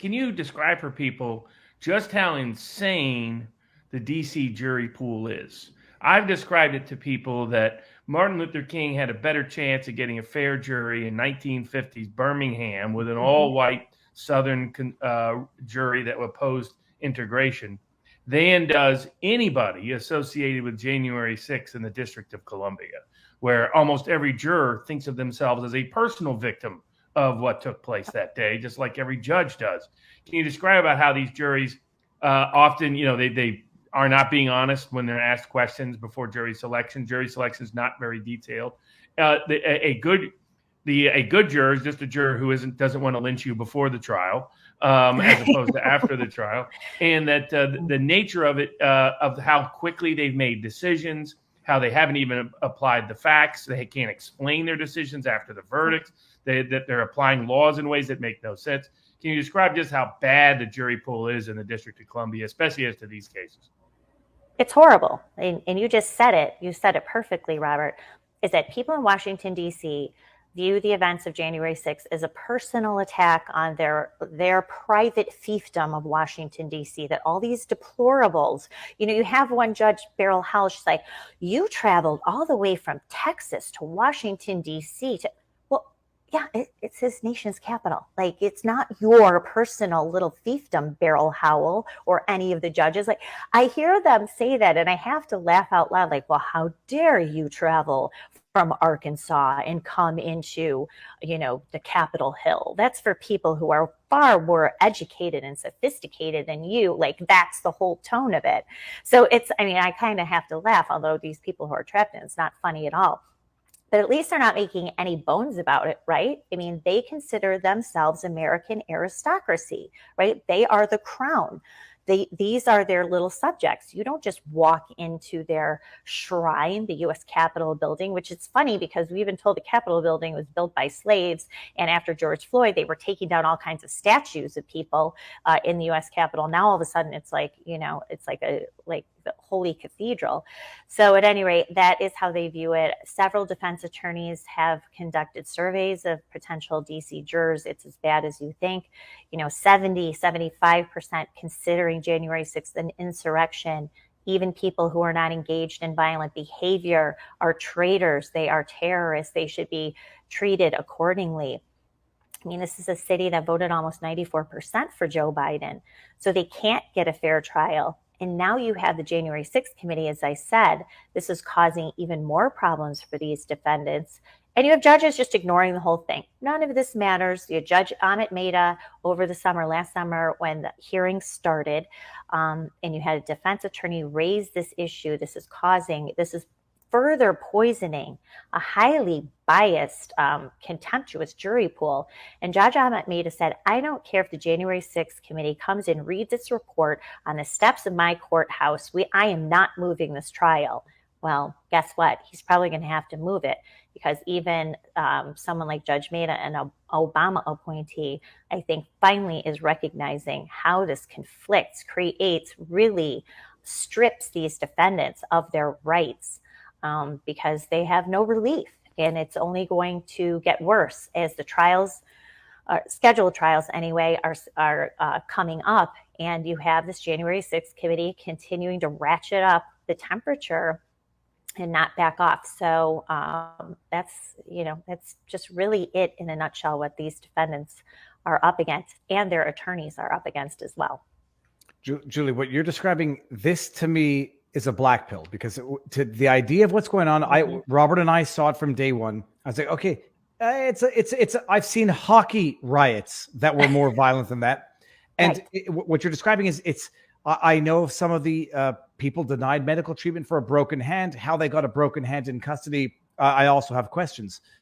Can you describe for people just how insane the DC jury pool is? I've described it to people that Martin Luther King had a better chance of getting a fair jury in 1950s Birmingham with an Mhm. all-white Southern jury that opposed integration than does anybody associated with January 6th in the District of Columbia, where almost every juror thinks of themselves as a personal victim of what took place that day, just like every judge does. Can you describe about how these juries often, they are not being honest when they're asked questions before jury selection? Jury selection is not very detailed. A good juror is just a juror who doesn't want to lynch you before the trial, as Right. opposed to after the trial, and that the nature of it, of how quickly they've made decisions, how they haven't even applied the facts, they can't explain their decisions after the verdict, that they're applying laws in ways that make no sense. Can you describe just how bad the jury pool is in the District of Columbia, especially as to these cases? It's horrible. And you just said it. You said it perfectly, Robert, is that people in Washington, D.C. view the events of January 6th as a personal attack on their private fiefdom of Washington, D.C., that all these deplorables, you have one judge, Beryl Howell, she's like, you traveled all the way from Texas to Washington, D.C. to, well, yeah, it's his nation's capital. Like, it's not your personal little fiefdom, Beryl Howell, or any of the judges. Like, I hear them say that, and I have to laugh out loud. Like, well, how dare you travel from Arkansas and come into, the Capitol Hill? That's for people who are far more educated and sophisticated than you. Like, that's the whole tone of it. So I kind of have to laugh, although these people who are trapped in it's not funny at all. But at least they're not making any bones about it, right? I mean, they consider themselves American aristocracy, right? They are the crown. These are their little subjects. You don't just walk into their shrine, the U.S. Capitol building, which is funny because we've been told the Capitol building was built by slaves. And after George Floyd, they were taking down all kinds of statues of people in the U.S. Capitol. Now all of a sudden, it's like the holy cathedral. So at any rate, that is how they view it. Several defense attorneys have conducted surveys of potential DC jurors. It's as bad as you think. 75% considering January 6th an insurrection. Even people who are not engaged in violent behavior are traitors. They are terrorists. They should be treated accordingly. I mean, this is a city that voted almost 94% for Joe Biden. So they can't get a fair trial. And now you have the January 6th committee, as I said, this is causing even more problems for these defendants. And you have judges just ignoring the whole thing. None of this matters. You had Judge Amit Mehta over the summer, last summer, when the hearings started, and you had a defense attorney raise this issue. This is further poisoning a highly biased, contemptuous jury pool. And Judge Amit Mehta said, I don't care if the January 6th committee comes and reads its report on the steps of my courthouse. I am not moving this trial. Well, guess what? He's probably going to have to move it because even someone like Judge Mehta, an Obama appointee, I think finally is recognizing how this conflicts, creates, really strips these defendants of their rights. Because they have no relief. And it's only going to get worse as the trials, scheduled trials anyway, are coming up. And you have this January 6th committee continuing to ratchet up the temperature and not back off. So that's just really it in a nutshell, what these defendants are up against and their attorneys are up against as well. Julie, what you're describing, this to me is a black pill because to the idea of what's going on, Robert and I saw it from day one. I was like, okay, I've seen hockey riots that were more violent than that. And right. What you're describing is I know of some of the people denied medical treatment for a broken hand, how they got a broken hand in custody. I also have questions.